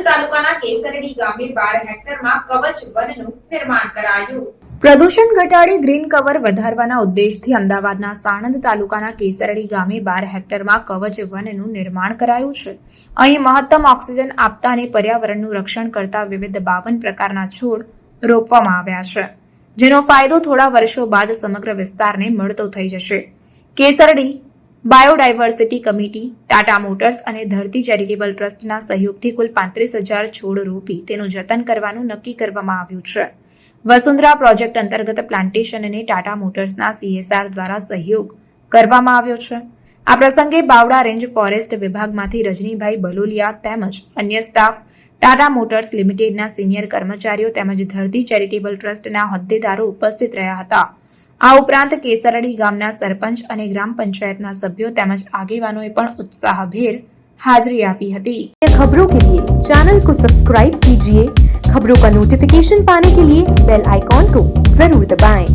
તાલુકાના કેસરડી ગામે 12 હેક્ટરમાં કવચ વનનું નિર્માણ કરાયું. પ્રદૂષણ ઘટાડી ગ્રીન કવર વધારવાના ઉદ્દેશથી અમદાવાદના સાણંદ તાલુકાના કેસરડી ગામે 12 હેક્ટરમાં કવચ વનનું નિર્માણ કરાયું છે. અહીં મહત્તમ ઓક્સિજન આપતા અને પર્યાવરણનું રક્ષણ કરતા વિવિધ 52 પ્રકારના છોડ રોપવામાં આવ્યા છે, જેનો ફાયદો થોડા વર્ષો બાદ સમગ્ર વિસ્તારને મળતો થઈ જશે. કેસરડી બાયોડાયવર્સિટી કમિટી, ટાટા મોટર્સ અને ધરતી ચેરિટેબલ ટ્રસ્ટના સહયોગથી કુલ 35,000 છોડ રોપી તેનું જતન કરવાનું નક્કી કરવામાં આવ્યું છે. વસુંધરા પ્રોજેક્ટ અંતર્ગત પ્લાન્ટેશન અને ટાટા મોટર્સના CSR દ્વારા સહયોગ કરવામાં આવ્યો છે. આ પ્રસંગે બાવડા રેન્જ ફોરેસ્ટ વિભાગમાંથી રજનીભાઈ બલોલિયા તેમજ અન્ય સ્ટાફ, ટાટા મોટર્સ લિમિટેડના સિનિયર કર્મચારીઓ તેમજ ધરતી ચેરિટેબલ ટ્રસ્ટના હોદ્દેદારો ઉપસ્થિત રહ્યા હતા. આ ઉપરાંત કેસરડી ગામના સરપંચ અને ગ્રામ પંચાયતના સભ્યો તેમજ આગેવાનોએ પણ उत्साहभेर हाजिरी आपी હતી. खबरों के लिए चैनल को सब्सक्राइब कीजिए. खबरों का नोटिफिकेशन पाने के लिए बेल आइकॉन को जरूर दबाएं.